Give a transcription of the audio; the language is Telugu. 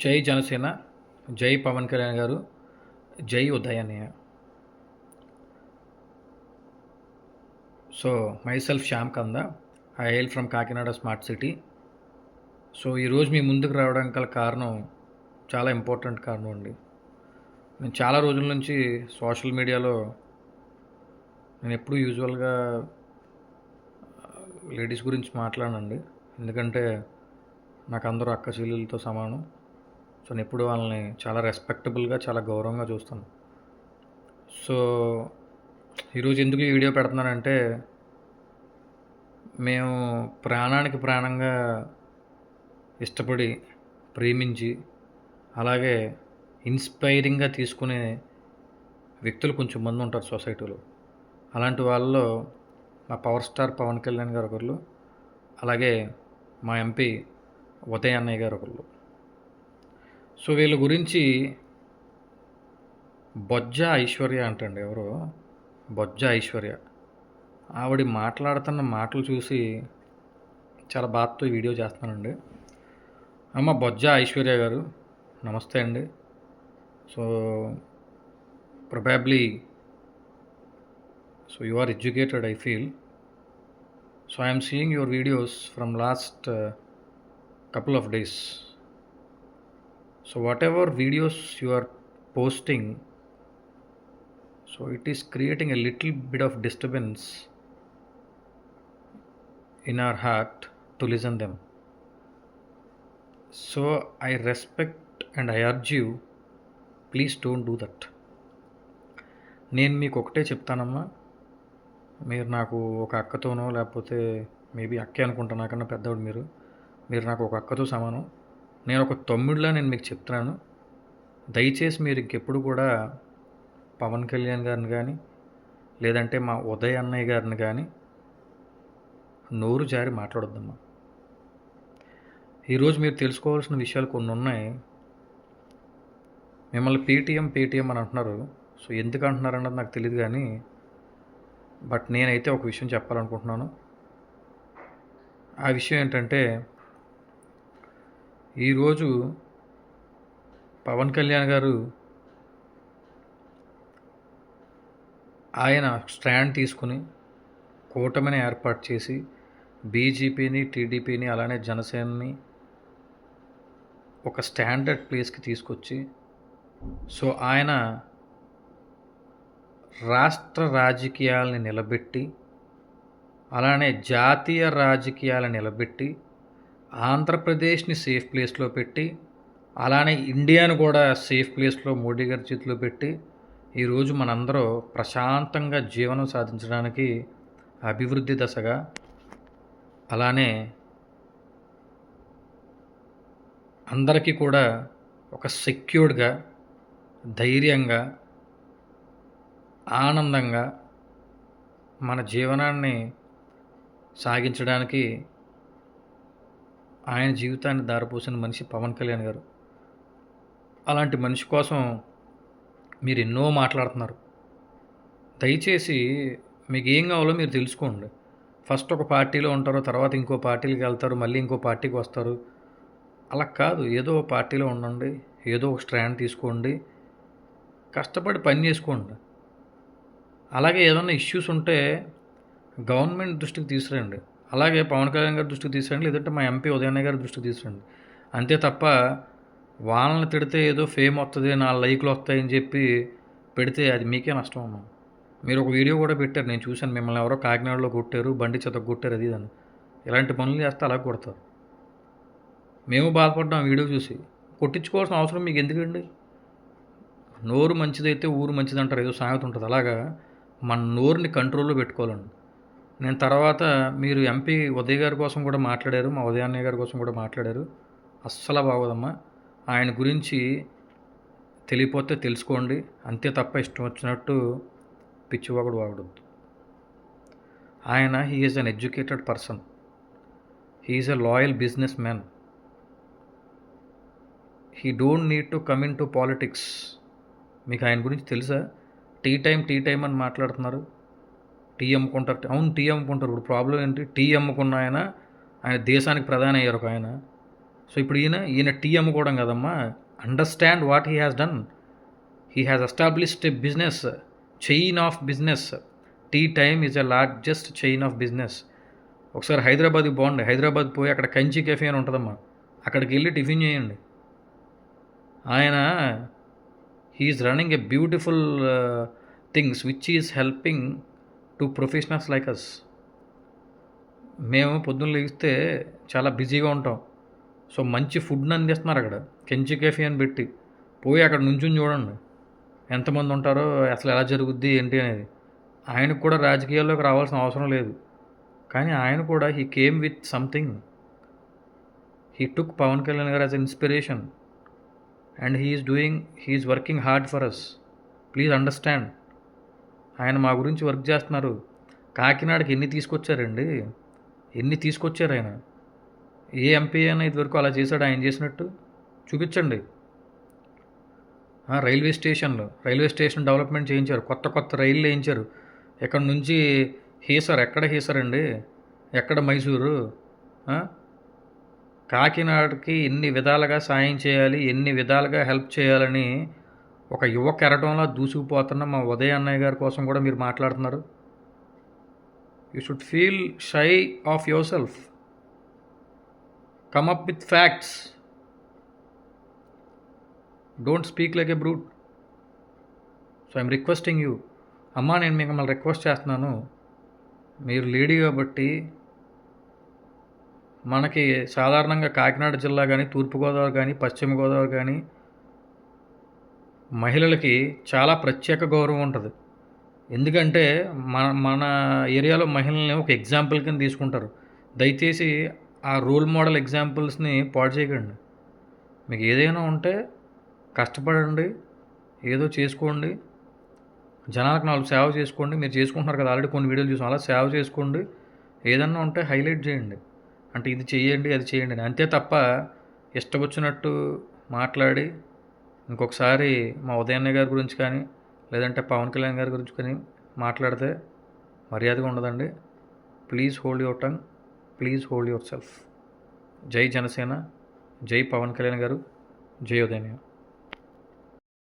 జై జనసేన, జై పవన్ కళ్యాణ్ గారు, జై ఉదయన్నయ్య. So myself Shyam Kanda, I hail from Kakinada smart city. So ఈరోజు మీ ముందుకు రావడానికి గల కారణం చాలా ఇంపార్టెంట్ కారణం అండి. నేను చాలా రోజుల నుంచి సోషల్ మీడియాలో నేను ఎప్పుడూ యూజువల్గా లేడీస్ గురించి మాట్లాడనండి. ఎందుకంటే నాకు అందరూ అక్క చెల్లెలతో సమానం. సో నేను ఎప్పుడు వాళ్ళని చాలా రెస్పెక్టబుల్గా, చాలా గౌరవంగా చూస్తాను. సో ఈరోజు ఎందుకు ఈ వీడియో పెడుతున్నానంటే, మేము ప్రాణానికి ప్రాణంగా ఇష్టపడి, ప్రేమించి, అలాగే ఇన్స్పైరింగ్గా తీసుకునే వ్యక్తులు కొంచెం మంది ఉంటారు సొసైటీలో. అలాంటి వాళ్ళలో మా పవర్ స్టార్ పవన్ కళ్యాణ్ గారు ఒకళ్ళు, అలాగే మా ఎంపీ ఉదయ్ అన్నయ్య గారు ఒకళ్ళు. సో వీళ్ళ గురించి బొజ్జ ఐశ్వర్య అంటండి, ఎవరో బొజ్జ ఐశ్వర్య, ఆవిడ మాట్లాడుతున్న మాటలు చూసి చాలా బాధతో ఈ వీడియో చేస్తున్నానండి. అమ్మ బొజ్జ ఐశ్వర్య గారు, నమస్తే అండి. So probably so you are educated, I feel. So I am seeing your videos from last couple of days. So whatever videos you are posting, so it is creating a little bit of disturbance in our heart to listen them. So I respect and I urge you, please don't do that. నేను మీకు ఒకటే చెప్తానమ్మా, మీరు నాకు ఒక అక్కతోనో, లేకపోతే మేబీ అక్కే అనుకుంటా, నాకన్నా పెద్దవాడు మీరు నాకు ఒక అక్కతో సమానం. నేను ఒక తమ్ముడిలా నేను మీకు చెప్తున్నాను, దయచేసి మీరు ఇంకెప్పుడు కూడా పవన్ కళ్యాణ్ గారిని కానీ, లేదంటే మా ఉదయ్ అన్నయ్య గారిని కానీ నోరు జారి మాట్లాడొద్దమ్మా. ఈరోజు మీరు తెలుసుకోవాల్సిన విషయాలు కొన్ని ఉన్నాయి. మిమ్మల్ని పేటీఎం అని అంటున్నారు. సో ఎందుకు అంటున్నారు అన్నది నాకు తెలియదు, కానీ బట్ నేనైతే ఒక విషయం చెప్పాలనుకుంటున్నాను. ఆ విషయం ఏంటంటే, ఈరోజు పవన్ కళ్యాణ్ గారు ఆయన స్టాండ్ తీసుకుని కూటమిని ఏర్పాటు చేసి బీజేపీని, టీడీపీని, అలానే జనసేనని ఒక స్టాండర్డ్ ప్లేస్కి తీసుకొచ్చి, సో ఆయన రాష్ట్ర రాజకీయాలని నిలబెట్టి, అలానే జాతీయ రాజకీయాలను నిలబెట్టి, ఆంధ్రప్రదేశ్ని సేఫ్ ప్లేస్లో పెట్టి, అలానే ఇండియాను కూడా సేఫ్ ప్లేస్లో మోడీ గారి చేతిలో పెట్టి, ఈరోజు మనందరూ ప్రశాంతంగా జీవనం సాధించడానికి అభివృద్ధి దశగా, అలానే అందరికీ కూడా ఒక సెక్యూర్డ్గా, ధైర్యంగా, ఆనందంగా మన జీవనాన్ని సాగించడానికి ఆయన జీవితాన్ని దారిపోసిన మనిషి పవన్ కళ్యాణ్ గారు. అలాంటి మనిషి కోసం మీరు ఎన్నో మాట్లాడుతున్నారు. దయచేసి మీకు ఏం కావాలో మీరు తెలుసుకోండి. ఫస్ట్ ఒక పార్టీలో ఉంటారు, తర్వాత ఇంకో పార్టీలకు వెళ్తారు, మళ్ళీ ఇంకో పార్టీకి వస్తారు. అలా కాదు, ఏదో ఒక పార్టీలో ఉండండి, ఏదో ఒక స్టాండ్ తీసుకోండి, కష్టపడి పని చేసుకోండి. అలాగే ఏదైనా ఇష్యూస్ ఉంటే గవర్నమెంట్ దృష్టికి తీసుకురండి. అలాగే పవన్ కళ్యాణ్ గారి దృష్టికి తీసుకురండి, లేదంటే మా ఎంపీ ఉదయన్న గారి దృష్టికి తీసుకురండి. అంతే తప్ప వాళ్ళని తిడితే ఏదో ఫేమ్ వస్తుంది, 4 లైకులు వస్తాయని చెప్పి పెడితే అది మీకే నష్టం అమ్మా. మీరు ఒక వీడియో కూడా పెట్టారు, నేను చూశాను. మిమ్మల్ని ఎవరో కాకినాడలో కొట్టారు, బండి చెత్త కొట్టారు, అది ఇదని. ఇలాంటి పనులు చేస్తే అలా కొడతారు. మేము బాధపడ్డాం వీడియో చూసి. కొట్టించుకోవాల్సిన అవసరం మీకు ఎందుకండి? నోరు మంచిదైతే ఊరు మంచిది అంటారు, ఏదో సామెత ఉంటుంది. అలాగా మన నోరుని కంట్రోల్లో పెట్టుకోవాలండి. నేను తర్వాత మీరు ఎంపీ ఉదయ్ గారి కోసం కూడా మాట్లాడారు, మా ఉదయ్ అన్నయ్య గారి కోసం కూడా మాట్లాడారు. అస్సలు బాగోదమ్మా. ఆయన గురించి తెలియపోతే తెలుసుకోండి, అంతే తప్ప ఇష్టం వచ్చినట్టు పిచ్చివాగుడు వాగడద్దు. ఆయన he is an educated person, he is a loyal business man. He don't need to come in to politics. మీకు ఆయన గురించి తెలుసా? టీ టైం అని మాట్లాడుతున్నారు. టీ అమ్ముకుంటారు. అవును, టీ అమ్ముకుంటారు. ఇప్పుడు ప్రాబ్లం ఏంటి? టీ అమ్ముకున్న ఆయన దేశానికి ప్రధాని అయ్యారు ఒక ఆయన. సో ఇప్పుడు ఈయన టీ అమ్ముకోవడం కదమ్మా. Understand what he has done. He has established a business, chain of business. Tea time is a largest chain of business. ఒకసారి హైదరాబాద్కి బాగుండే, హైదరాబాద్ పోయి అక్కడ కంచి కెఫే అని ఉంటుందమ్మా, అక్కడికి వెళ్ళి టిఫిన్ చేయండి. ఆయన he is running a beautiful things which is helping to professionals like us. మేము పొద్దున్న లేస్తే చాలా బిజీగా ఉంటాం. సో మంచి ఫుడ్ని అందిస్తున్నారు అక్కడ, కెంచి కెఫే అని పెట్టి. పోయి అక్కడ నుంచుని చూడండి ఎంతమంది ఉంటారో, అసలు ఎలా జరుగుద్ది ఏంటి అనేది. ఆయనకు కూడా రాజకీయాల్లోకి రావాల్సిన అవసరం లేదు, కానీ ఆయన కూడా he came with something. He took Pavan Kalyan గారు as inspiration and he is working hard for us. Please understand. ఆయన మా గురించి వర్క్ చేస్తున్నారు. కాకినాడకి ఎన్ని తీసుకొచ్చారు ఆయన. ఏ ఎంపీ అయినా ఇదివరకు అలా చేశాడు ఆయన చేసినట్టు? చూపించండి. రైల్వే స్టేషన్ డెవలప్మెంట్ చేయించారు, కొత్త రైళ్ళు వేయించారు. ఎక్కడ నుంచి ఎక్కడ హీసర్ అండి, ఎక్కడ మైసూరు? కాకినాడకి ఎన్ని విధాలుగా సాయం చేయాలి, ఎన్ని విధాలుగా హెల్ప్ చేయాలని ఒక యువ కెరటంలా దూసుకుపోతున్న మా ఉదయ్ అన్నయ్య గారి కోసం కూడా మీరు మాట్లాడుతున్నారు. You should feel shy of your self. Come up with facts. Don't speak like a brute. So I'm requesting you. అమ్మా, నేను మిమ్మల్ని రిక్వెస్ట్ చేస్తున్నాను, మీరు లేడీ కాబట్టి మనకి సాధారణంగా కాకినాడ జిల్లా కానీ, తూర్పుగోదావరి కానీ, పశ్చిమ గోదావరి కానీ మహిళలకి చాలా ప్రత్యేక గౌరవం ఉంటుంది. ఎందుకంటే మన ఏరియాలో మహిళల్ని ఒక ఎగ్జాంపుల్ కింద తీసుకుంటారు. దయచేసి ఆ రోల్ మోడల్ ఎగ్జాంపుల్స్ని పాడు చేయకండి. మీకు ఏదైనా ఉంటే కష్టపడండి, ఏదో చేసుకోండి, జనాలకు 4 సేవ చేసుకోండి. మీరు చేసుకుంటున్నారు కదా, ఆల్రెడీ కొన్ని వీడియోలు చూసాం. అలా సేవ చేసుకోండి. ఏదన్నా ఉంటే హైలైట్ చేయండి, అంటే ఇది చేయండి అది చేయండి అని. అంతే తప్ప ఇష్టం వచ్చినట్టు మాట్లాడి ఇంకొకసారి మా ఉదయన్న గారి గురించి కానీ, లేదంటే పవన్ కళ్యాణ్ గారి గురించి కానీ మాట్లాడితే మర్యాదగా ఉండదండి. Please hold your tongue, please hold your self. జై జనసేన, జై పవన్ కళ్యాణ్ గారు, జై ఉదయన్న.